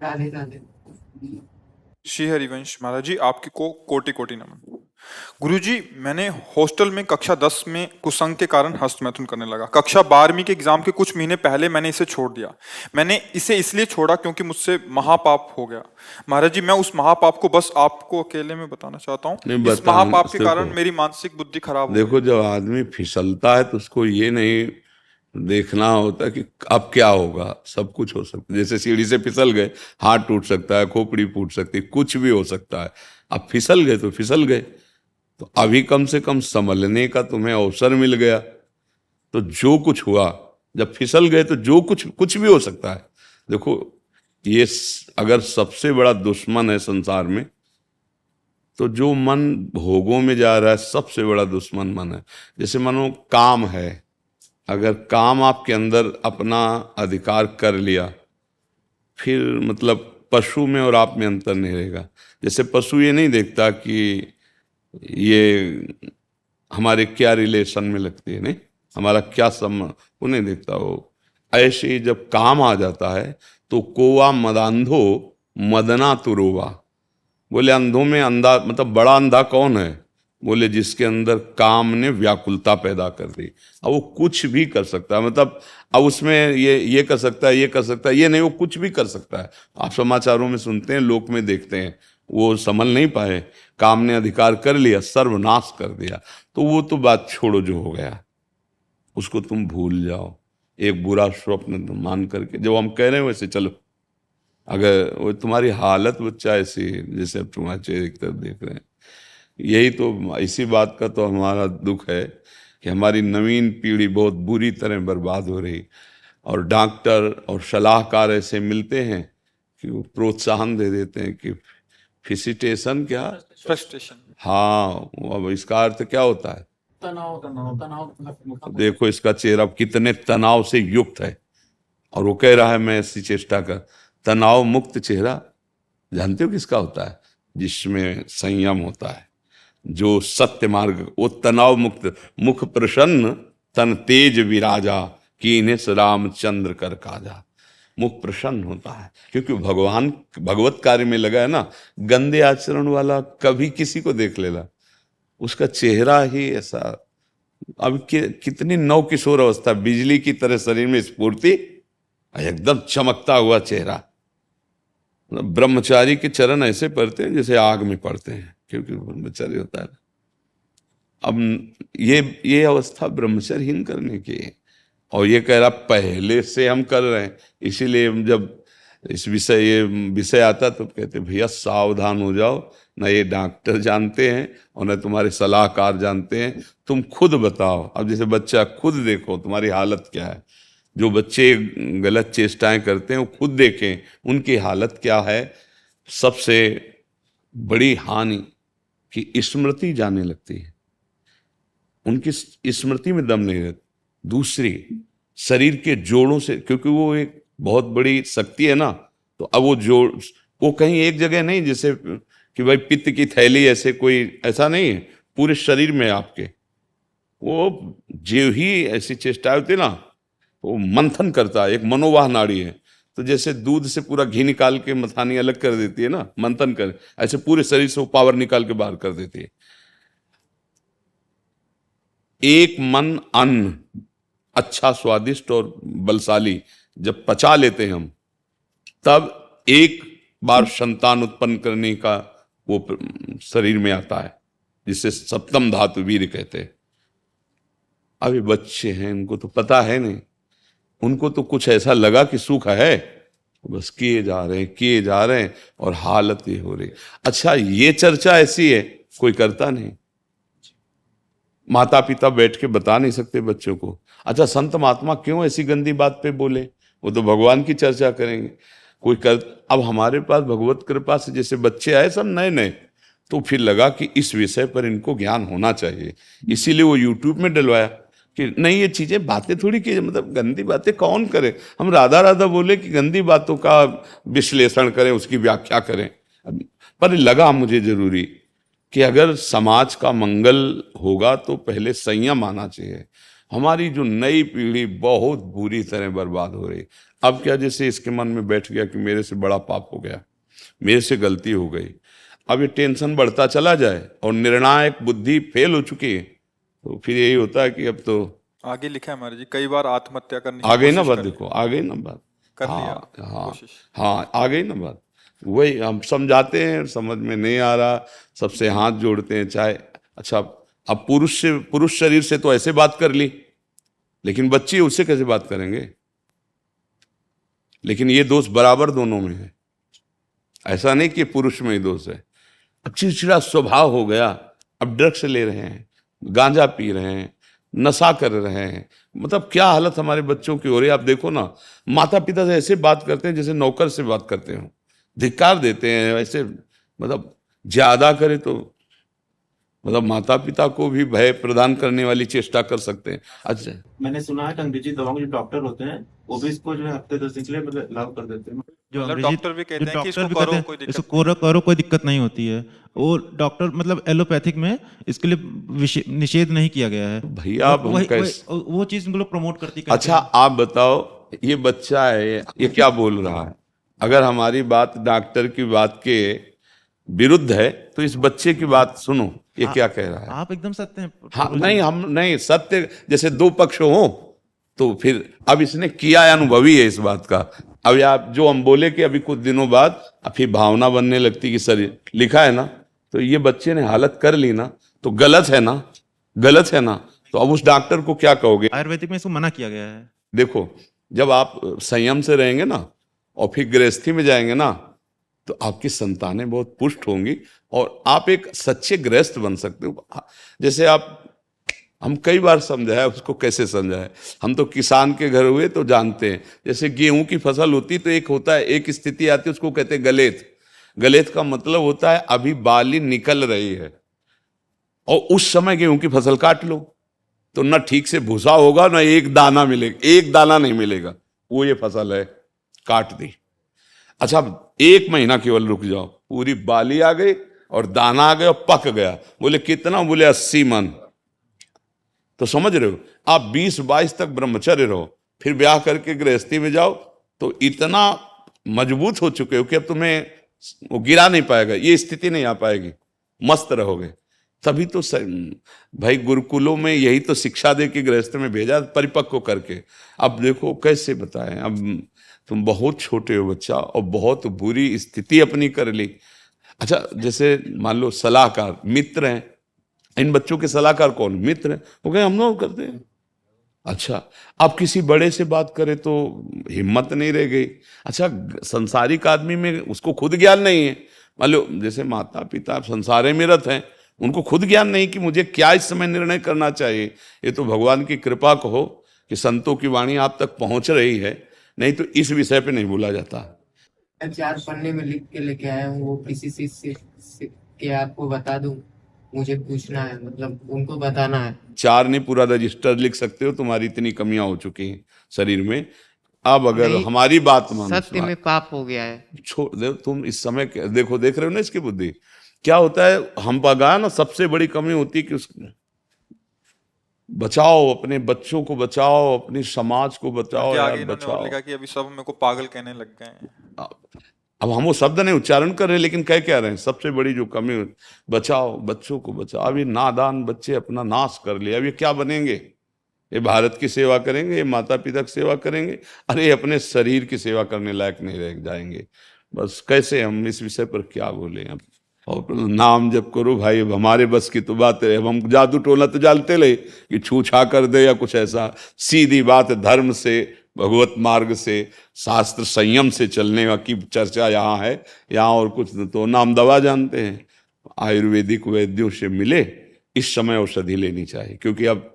राधे राधे। श्री हरिवंश महाराज जी, आपकी को कोटि कोटि नमन। गुरुजी, मैंने हॉस्टल में कक्षा 10 में कुसंग के कारण हस्तमैथुन करने लगा। कक्षा 12वीं के एग्जाम के कुछ महीने पहले मैंने इसे छोड़ दिया। मैंने इसे इसलिए छोड़ा क्योंकि मुझसे महापाप हो गया। महाराज जी, मैं उस महापाप को बस आपको अकेले में बताना चाहता हूँ। नहीं इस बता, महापाप के देखो कारण मेरी मानसिक बुद्धि खराब हो देखो गई। जब आदमी फिसलता है तो उसको ये नहीं देखना होता कि अब क्या होगा। सब कुछ हो सकता है, जैसे सीढ़ी से फिसल गए, हाथ टूट सकता है, खोपड़ी फूट सकती है, कुछ भी हो सकता है। अब फिसल गए तो फिसल गए, तो अभी कम से कम संभलने का तुम्हें अवसर मिल गया। तो जो कुछ हुआ, जब फिसल गए तो जो कुछ कुछ भी हो सकता है। देखो ये अगर सबसे बड़ा दुश्मन है संसार में, तो जो मन भोगों में जा रहा है सबसे बड़ा दुश्मन मन है। जैसे मानो काम है, अगर काम आपके अंदर अपना अधिकार कर लिया, फिर मतलब पशु में और आप में अंतर नहीं रहेगा। जैसे पशु ये नहीं देखता कि ये हमारे क्या रिलेशन में लगती है, नहीं हमारा क्या संबंध, वो नहीं देखता। वो ऐसे ही जब काम आ जाता है तो कोवा मदांधो मदना तुरोवा। बोले अंधों में अंधा, मतलब बड़ा अंधा कौन है? बोले जिसके अंदर काम ने व्याकुलता पैदा कर दी। अब वो कुछ भी कर सकता है, मतलब अब उसमें ये कर सकता है, ये कर सकता है, ये नहीं, वो कुछ भी कर सकता है। आप समाचारों में सुनते हैं, लोक में देखते हैं, वो संभल नहीं पाए, काम ने अधिकार कर लिया, सर्वनाश कर दिया। तो वो तो बात छोड़ो, जो हो गया उसको तुम भूल जाओ। एक बुरा स्वप्न तुम मान करके, जो हम कह रहे हैं वैसे चलो। अगर वो तुम्हारी हालत बच्चा ऐसी, जैसे अब तुम्हारे चेहरे की तरफ देख रहे हैं, यही तो, इसी बात का तो हमारा दुख है कि हमारी नवीन पीढ़ी बहुत बुरी तरह बर्बाद हो रही। और डॉक्टर और सलाहकार ऐसे मिलते हैं कि वो प्रोत्साहन दे देते हैं कि फिसिटेशन क्या, फ्रस्ट्रेशन। हाँ, अब इसका अर्थ क्या होता है? तनाव तनाव तनाव। देखो इसका चेहरा कितने तनाव से युक्त है, और वो कह रहा है मैं ऐसी चेष्टा कर। तनाव मुक्त चेहरा जानते हो किसका होता है? जिसमें संयम होता है, जो सत्य मार्ग, वो तनाव मुक्त। मुख प्रसन्न तन तेज विराजा, कीन्हे रामचंद्र कर काजा। मुख प्रसन्न होता है क्योंकि भगवान भगवत कार्य में लगा है ना। गंदे आचरण वाला कभी किसी को देख लेला, उसका चेहरा ही ऐसा। अब कितनी नव किशोर अवस्था, बिजली की तरह शरीर में स्फूर्ति, एकदम चमकता हुआ चेहरा। ब्रह्मचारी के चरण ऐसे पड़ते हैं जैसे आग में पड़ते हैं, क्योंकि ब्रह्मचारी होता है। अब ये अवस्था ब्रह्मचर्यहीन करने की है। और ये कह रहा पहले से हम कर रहे हैं, इसीलिए हम जब ये विषय आता तो कहते भैया सावधान हो जाओ, न ये डॉक्टर जानते हैं और न तुम्हारे सलाहकार जानते हैं, तुम खुद बताओ। अब जैसे बच्चा, खुद देखो तुम्हारी हालत क्या है। जो बच्चे गलत चेष्टाएं करते हैं वो खुद देखें उनकी हालत क्या है। सबसे बड़ी हानि कि स्मृति जाने लगती है, उनकी स्मृति में दम नहीं रहता। दूसरी, शरीर के जोड़ों से, क्योंकि वो एक बहुत बड़ी शक्ति है ना, तो अब वो जोड़, वो कहीं एक जगह नहीं, जैसे कि भाई पित्त की थैली, ऐसे कोई ऐसा नहीं है, पूरे शरीर में आपके। वो जो ही ऐसी चेष्टा होती है ना, वो मंथन करता है, एक मनोवाह नाड़ी है। तो जैसे दूध से पूरा घी निकाल के मथानी अलग कर देती है ना, मंथन कर, ऐसे पूरे शरीर से वो पावर निकाल के बाहर कर देती है। एक मन अन्न अच्छा, स्वादिष्ट और बलशाली जब पचा लेते हैं हम, तब एक बार संतान उत्पन्न करने का वो शरीर में आता है, जिसे सप्तम धातु वीर्य कहते हैं। अभी बच्चे हैं, उनको तो पता है नहीं, उनको तो कुछ ऐसा लगा कि सुख है, बस किए जा रहे हैं, किए जा रहे हैं, और हालत ये हो रही। अच्छा, ये चर्चा ऐसी है, कोई करता नहीं। माता पिता बैठ के बता नहीं सकते बच्चों को। अच्छा, संत महात्मा क्यों ऐसी गंदी बात पे बोले? वो तो भगवान की चर्चा करेंगे, कोई कर। अब हमारे पास भगवत कृपा से जैसे बच्चे आए सब नए नए, तो फिर लगा कि इस विषय पर इनको ज्ञान होना चाहिए, इसीलिए वो यूट्यूब में डलवाया कि नहीं ये चीजें, बातें थोड़ी की, मतलब गंदी बातें कौन करे। हम राधा राधा बोले कि गंदी बातों का विश्लेषण करें, उसकी व्याख्या करें। पर लगा मुझे जरूरी कि अगर समाज का मंगल होगा तो पहले संयम आना चाहिए। हमारी जो नई पीढ़ी बहुत बुरी तरह बर्बाद हो रही, अब क्या, जैसे इसके मन में बैठ गया कि मेरे से बड़ा पाप हो गया, मेरे से गलती हो गई, अब ये टेंशन बढ़ता चला जाए और निर्णायक बुद्धि फेल हो चुकी है, तो फिर यही होता है कि अब तो आगे लिखा है महाराज जी, कई बार आत्महत्या करने की आ गई ना कोशिश बात, कर देखो आ गई ना बात। कर हाँ लिया हाँ कोशिश। हाँ, आ गई ना बात। वही हम समझाते हैं, समझ में नहीं आ रहा, सबसे हाथ जोड़ते हैं, चाहे अच्छा अब पुरुष शरीर से तो ऐसे बात कर ली, लेकिन बच्ची उससे कैसे बात करेंगे? लेकिन ये दोष बराबर दोनों में है, ऐसा नहीं कि पुरुष में ही दोष है। अब चिड़चिड़ा स्वभाव हो गया, अब ड्रग्स ले रहे हैं, गांजा पी रहे हैं, नशा कर रहे हैं, मतलब क्या हालत हमारे बच्चों की हो रही है। आप देखो ना, माता पिता से ऐसे बात करते हैं जैसे नौकर से बात करते हो, धिक्कार देते हैं ऐसे, मतलब ज्यादा करे तो मतलब माता पिता को भी भय प्रदान करने वाली चेष्टा कर सकते हैं। अच्छा, मैंने सुना है कि अंग्रेजी दवाओं के जो डॉक्टर होते हैं वो भी इसको जो है हफ्ते 10 दिन के लिए मतलब लागू कर देते हैं। जो मतलब अंग्रेजी डॉक्टर भी कहते जो हैं कि इसको डॉक्टर भी करो, कहते कोई हैं दिक्कत इसको करो कोई दिक्कत नहीं होती है। वो डॉक्टर मतलब एलोपैथिक में इसके लिए निषेध नहीं किया गया है। भैया अब हम कैसे, वो चीज उनको लोग प्रमोट करती अच्छा आप बताओ, ये बच्चा है, ये क्या बोल रहा है? अगर हमारी बात डॉक्टर की बात के विरुद्ध है तो इस बच्चे की बात सुनो, ये क्या कह रहा है। आप एकदम सत्य हैं। हाँ नहीं, हम नहीं, सत्य जैसे दो पक्ष हो तो फिर अब इसने किया है, अनुभवी है इस बात का। अब आप जो हम बोले कि अभी कुछ दिनों बाद फिर भावना बनने लगती कि शरीर लिखा है ना, तो ये बच्चे ने हालत कर ली ना, तो गलत है ना, गलत है ना, तो अब उस डॉक्टर को क्या कहोगे? आयुर्वेदिक में इसको मना किया गया है। देखो, जब आप संयम से रहेंगे ना और फिर गृहस्थी में जाएंगे ना, तो आपकी संतानें बहुत पुष्ट होंगी और आप एक सच्चे गृहस्थ बन सकते हो। जैसे आप, हम कई बार समझाया, उसको कैसे समझाए, हम तो किसान के घर हुए तो जानते हैं। जैसे गेहूं की फसल होती तो एक होता है, एक स्थिति आती है, उसको कहते हैं गलेत। गलेत का मतलब होता है अभी बाली निकल रही है और उस समय गेहूं की फसल काट लो तो ना ठीक से भूसा होगा, ना एक दाना मिलेगा, एक दाना नहीं मिलेगा। वो ये फसल है, काट दी। अच्छा, 1 महीना केवल रुक जाओ, पूरी बाली आ गई और दाना आ गया और पक गया। बोले कितना? बोले 80 मन। तो समझ रहे हो, आप 20-22 तक ब्रह्मचर्य रहो, फिर ब्याह करके गृहस्थी में जाओ तो इतना मजबूत हो चुके हो कि अब तुम्हें वो गिरा नहीं पाएगा, ये स्थिति नहीं आ पाएगी, मस्त रहोगे। तभी तो भाई गुरुकुलों में यही तो शिक्षा दे के गृहस्थ में भेजा, परिपक्व करके। अब देखो कैसे बताएं, अब तुम बहुत छोटे हो बच्चा और बहुत बुरी स्थिति अपनी कर ली। अच्छा, जैसे मान लो सलाहकार मित्र हैं, इन बच्चों के सलाहकार कौन? मित्र हैं, वो कहें हम लोग करते हैं। अच्छा, आप किसी बड़े से बात करें तो हिम्मत नहीं रह गई। अच्छा, संसारिक आदमी में उसको खुद ज्ञान नहीं है। मान लो जैसे माता पिता संसारे में रत हैं, उनको खुद ज्ञान नहीं कि मुझे क्या इस समय निर्णय करना चाहिए। ये तो भगवान की कृपा कहो कि संतों की वाणी आप तक पहुंच रही है, नहीं तो इस विषय पे नहीं बोला जाता। 4 पन्ने में लिख के लेके आया हूँ, वो किसी चीज से के आपको बता दूं, मुझे पूछना है, मतलब उनको बताना है। 4 नहीं, पूरा रजिस्टर लिख सकते हो, तुम्हारी इतनी कमियां हो चुकी हैं शरीर में। अब अगर नहीं, हमारी बात मानो, सत्य में पाप हो गया है। छोड़ दे तुम इस समय देखो, देख रहे हो ना इसकी बुद्धि क्या होता है। हम पगा ना, सबसे बड़ी कमी होती है कि बचाओ, अपने बच्चों को बचाओ, अपनी समाज को बचाओ यार, आगे इन्होंने और बचाओ। लिखा कि अभी सब मेरे को पागल कहने लग गए हैं। अब हम वो शब्द नहीं उच्चारण कर रहे हैं, लेकिन कह क्या रहे हैं, सबसे बड़ी जो कमी, बचाओ, बच्चों को बचाओ। अभी नादान बच्चे अपना नाश कर लिया, अब ये क्या बनेंगे? ये भारत की सेवा करेंगे, ये माता पिता की सेवा करेंगे, अरे अपने शरीर की सेवा करने लायक नहीं रह जाएंगे। बस कैसे हम इस विषय पर क्या बोले अब। और नाम जप करो भाई, अब हमारे बस की तो बात है। अब हम जादू टोला तो जानते ले कि छू छा कर दे या कुछ ऐसा। सीधी बात, धर्म से, भगवत मार्ग से, शास्त्र संयम से चलने की चर्चा यहाँ है, यहाँ और कुछ तो नाम दवा जानते हैं। आयुर्वेदिक वैद्यों से मिले, इस समय औषधि लेनी चाहिए, क्योंकि अब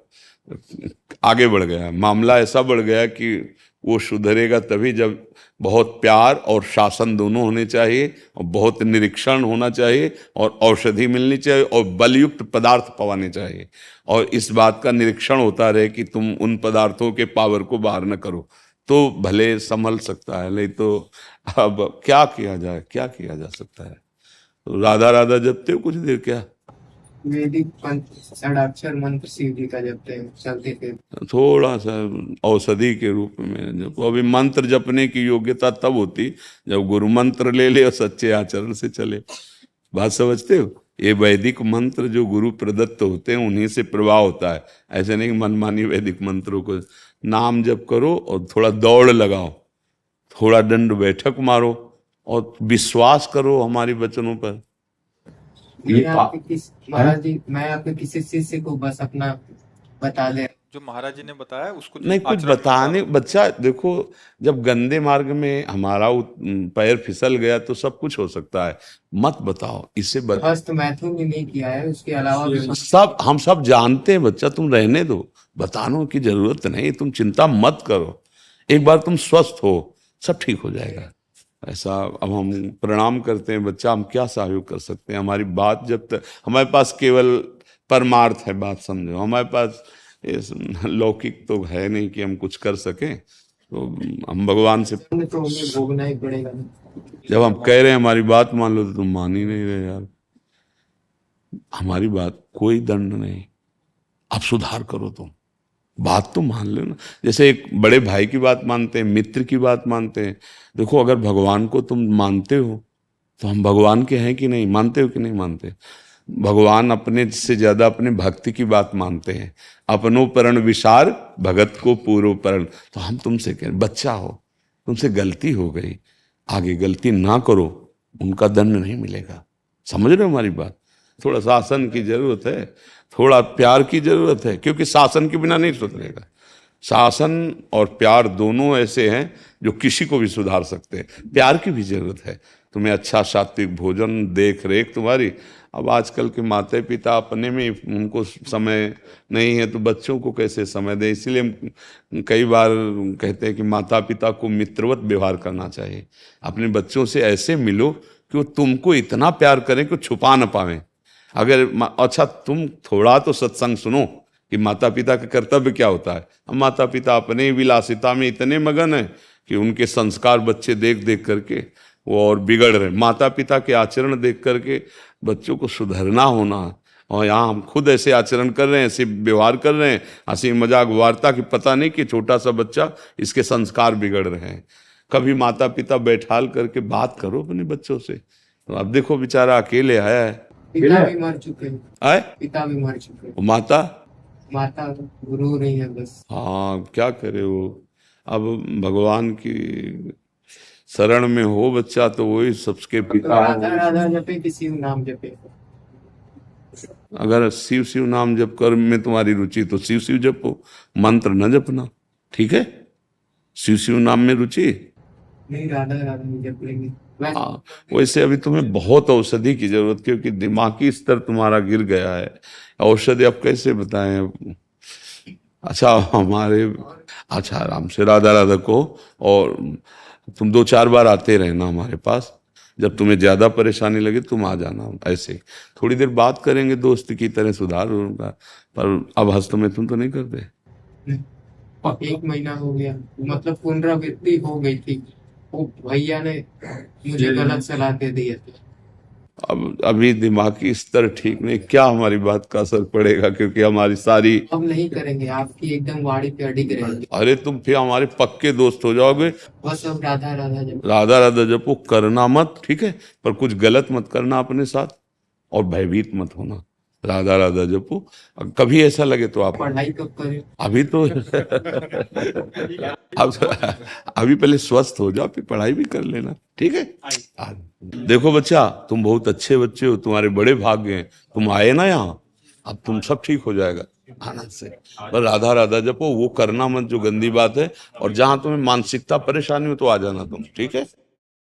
आगे बढ़ गया मामला, ऐसा बढ़ गया कि वो सुधरेगा तभी जब बहुत प्यार और शासन दोनों होने चाहिए, और बहुत निरीक्षण होना चाहिए, और औषधि मिलनी चाहिए, और बलयुक्त पदार्थ पवाने चाहिए, और इस बात का निरीक्षण होता रहे कि तुम उन पदार्थों के पावर को बाहर न करो, तो भले संभल सकता है। नहीं तो अब क्या किया जाए, क्या किया जा सकता है? तो राधा राधा जपते हो कुछ देर क्या? वैदिक षडाक्षर मंत्र शिव जी का जपते हैं चलते फिर। थोड़ा सा औषधि के रूप में जब अभी मंत्र जपने की योग्यता तब होती जब गुरु मंत्र ले ले और सच्चे आचरण से चले। बात समझते हो? ये वैदिक मंत्र जो गुरु प्रदत्त होते हैं उन्हीं से प्रवाह होता है। ऐसे नहीं मनमानी वैदिक मंत्रों को नाम जप करो और थोड़ा दौड़ लगाओ, थोड़ा दंड बैठक मारो और विश्वास करो हमारी वचनों पर। महाराज जी मैं आपके किसी शिष्य को बस अपना बता दे। जो महाराज जी ने बताया उसको नहीं कुछ आचरण में बताने, बच्चा देखो जब गंदे मार्ग में हमारा पैर फिसल गया तो सब कुछ हो सकता है, मत बताओ इससे हस्त मैथुन भी नहीं किया है, उसके अलावा भी सब हम सब जानते हैं बच्चा, तुम रहने दो, बताने की जरूरत नहीं, तुम चिंता मत करो, एक बार तुम स्वस्थ हो सब ठीक हो जाएगा। ऐसा अब हम प्रणाम करते हैं बच्चा, हम क्या सहयोग कर सकते हैं? हमारी बात जब तक हमारे पास केवल परमार्थ है, बात समझो, हमारे पास लौकिक तो है नहीं कि हम कुछ कर सकें, तो हम भगवान से तो हमें भोगना ही पड़ेगा। जब हम कह रहे हैं हमारी बात मान लो तो तुम मान ही नहीं रहे यार। हमारी बात कोई दंड नहीं, आप सुधार करो, तुम बात तो मान लो ना। जैसे एक बड़े भाई की बात मानते हैं, मित्र की बात मानते हैं। देखो अगर भगवान को तुम मानते हो तो हम भगवान के हैं कि नहीं, मानते हो कि नहीं मानते? भगवान अपने से ज्यादा अपने भक्ति की बात मानते हैं। अपनो परण विचार भगत को पूर्व परण। तो हम तुमसे कह रहे बच्चा हो, तुमसे गलती हो गई, आगे गलती ना करो, उनका दंड नहीं मिलेगा। समझ रहे हो हमारी बात? थोड़ा शासन की जरूरत है, थोड़ा प्यार की जरूरत है, क्योंकि शासन के बिना नहीं सुधरेगा। शासन और प्यार दोनों ऐसे हैं जो किसी को भी सुधार सकते हैं। प्यार की भी जरूरत है, तुम्हें अच्छा सात्विक भोजन, देख रेख तुम्हारी। अब आजकल के माता पिता अपने में उनको समय नहीं है तो बच्चों को कैसे समय दें? इसलिए हम कई बार कहते हैं कि माता पिता को मित्रवत व्यवहार करना चाहिए। अपने बच्चों से ऐसे मिलो कि वो तुमको इतना प्यार करें कि छुपा ना पावें। अगर अच्छा तुम थोड़ा तो सत्संग सुनो कि माता पिता का कर्तव्य क्या होता है। हम माता पिता अपने विलासिता में इतने मगन हैं कि उनके संस्कार बच्चे देख देख करके वो और बिगड़ रहे। माता पिता के आचरण देख करके बच्चों को सुधरना होना, और यहाँ हम खुद ऐसे आचरण कर रहे हैं, ऐसे व्यवहार कर रहे हैं, हंसी मजाक वार्ता की पता नहीं कि छोटा सा बच्चा इसके संस्कार बिगड़ रहे हैं। कभी माता पिता बैठाल करके बात करो अपने बच्चों से। तो अब देखो बेचारा अकेले आया है, पिता भी मर चुके हैं, आए पिता भी मर चुके हैं, माता माता गुरु नहीं है बस। हाँ क्या करे वो। अब भगवान की शरण में हो बच्चा तो वही सबके पिता राधा राधा जपे कि शिव नाम जपे? अगर शिव शिव नाम जप कर में तुम्हारी रुचि तो शिव शिव जपो, मंत्र न जपना, ठीक है? शिव शिव नाम में रुचि नहीं, राधा राधा नहीं जप लेंगे। हाँ, वैसे अभी तुम्हें बहुत औषधि की जरूरत, क्योंकि दिमागी स्तर तुम्हारा गिर गया है। औषधि अब कैसे बताएं? अच्छा अच्छा आराम से राधा राधा को, और तुम 2-4 बार आते रहना हमारे पास। जब तुम्हें ज्यादा परेशानी लगे तुम आ जाना, ऐसे थोड़ी देर बात करेंगे, दोस्त की तरह सुधार होगा। पर अब हस्त में तुम तो नहीं करते। 1 महीना हो गया, मतलब पुनरावृत्ति हो गई थी, वो भैया ने मुझे गलत सलाह दे दी है। अब अभी दिमागी स्तर ठीक नहीं, क्या हमारी बात का असर पड़ेगा? क्योंकि हमारी सारी अब नहीं करेंगे, आपकी एकदम वाणी पे अडिग रहेंगे। अरे तुम फिर हमारे पक्के दोस्त हो जाओगे। बस अब राधा राधा जप। राधा राधा जपो, करना मत, ठीक है? पर कुछ गलत मत करना अपने साथ, और भयभीत मत होना। राधा राधा जपो, कभी ऐसा लगे तो आप पढ़ाई कब करें? अभी तो अभी पहले स्वस्थ हो जाओ, फिर पढ़ाई भी कर लेना, ठीक है? देखो बच्चा, तुम बहुत अच्छे बच्चे हो, तुम्हारे बड़े भाग्य हैं, तुम आए ना यहाँ, अब तुम सब ठीक हो जाएगा आनंद से। पर राधा राधा जपो, वो करना मत जो गंदी बात है, और जहां तुम्हें मानसिकता परेशानी हो तो आ जाना तुम, ठीक है?